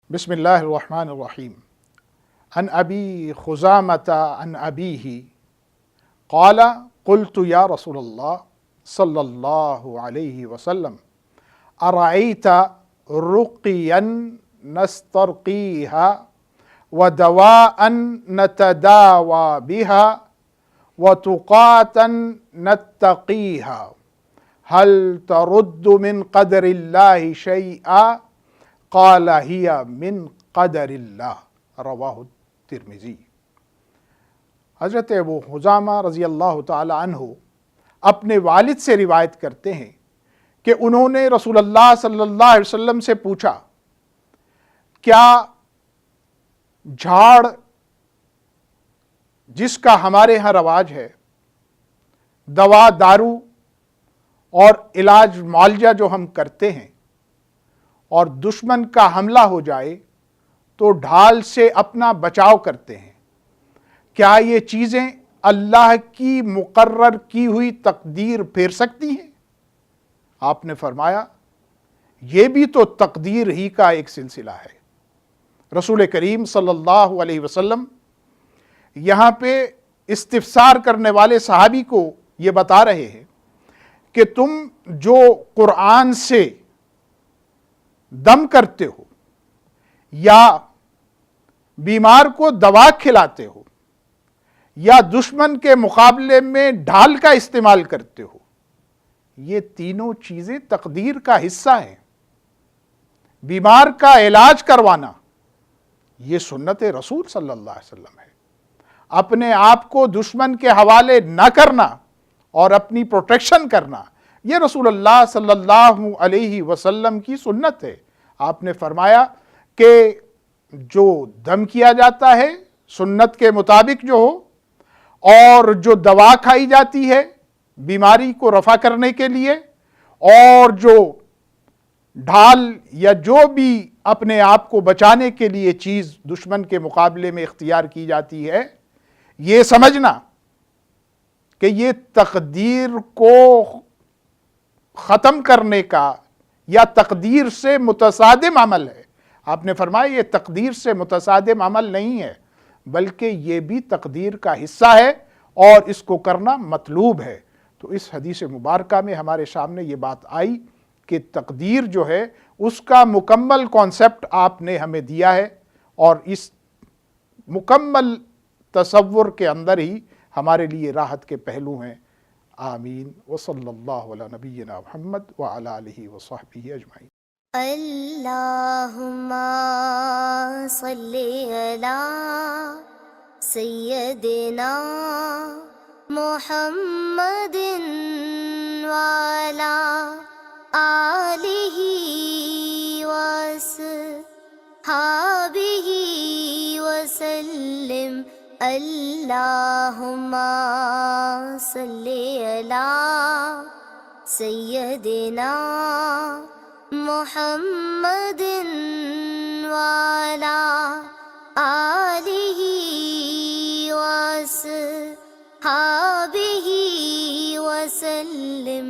بسم اللہ الرحمن الرحیم عن ابی خزامۃ عن ابیہ قال قلت یا رسول اللہ صلی اللہ علیہ وسلم ارأیت رقیا نسترقیہا ودواء نتداوى بها وتقاة نتقیہا هل ترد من قدر اللہ شیئا قال ہی من قدر اللہ رواہ الترمذی۔ حضرت ابو خزامہ رضی اللہ تعالی عنہ اپنے والد سے روایت کرتے ہیں کہ انہوں نے رسول اللہ صلی اللہ علیہ وسلم سے پوچھا، کیا جھاڑ جس کا ہمارے ہاں رواج ہے، دوا دارو اور علاج معالجہ جو ہم کرتے ہیں، اور دشمن کا حملہ ہو جائے تو ڈھال سے اپنا بچاؤ کرتے ہیں، کیا یہ چیزیں اللہ کی مقرر کی ہوئی تقدیر پھیر سکتی ہیں؟ آپ نے فرمایا یہ بھی تو تقدیر ہی کا ایک سلسلہ ہے۔ رسول کریم صلی اللہ علیہ وسلم یہاں پہ استفسار کرنے والے صحابی کو یہ بتا رہے ہیں کہ تم جو قرآن سے دم کرتے ہو یا بیمار کو دوا کھلاتے ہو یا دشمن کے مقابلے میں ڈھال کا استعمال کرتے ہو، یہ تینوں چیزیں تقدیر کا حصہ ہیں۔ بیمار کا علاج کروانا یہ سنت رسول صلی اللہ علیہ وسلم ہے، اپنے آپ کو دشمن کے حوالے نہ کرنا اور اپنی پروٹیکشن کرنا یہ رسول اللہ صلی اللہ علیہ وسلم کی سنت ہے۔ آپ نے فرمایا کہ جو دم کیا جاتا ہے سنت کے مطابق جو ہو، اور جو دوا کھائی جاتی ہے بیماری کو رفع کرنے کے لیے، اور جو ڈھال یا جو بھی اپنے آپ کو بچانے کے لیے چیز دشمن کے مقابلے میں اختیار کی جاتی ہے، یہ سمجھنا کہ یہ تقدیر کو ختم کرنے کا یا تقدیر سے متصادم عمل ہے۔ آپ نے فرمایا یہ تقدیر سے متصادم عمل نہیں ہے، بلکہ یہ بھی تقدیر کا حصہ ہے اور اس کو کرنا مطلوب ہے۔ تو اس حدیث مبارکہ میں ہمارے سامنے یہ بات آئی کہ تقدیر جو ہے اس کا مکمل کانسیپٹ آپ نے ہمیں دیا ہے، اور اس مکمل تصور کے اندر ہی ہمارے لیے راحت کے پہلو ہیں۔ آمین وصلی اللہ علی نبینا محمد وعلی آلہ وصحبہ اجمعین۔ اللہم صلی علی سیدنا محمد وعلی آلہ وصحبہ وسلم۔ اللہم صلی علی سیدنا محمد وعلی آلہ وصحبہ وسلم۔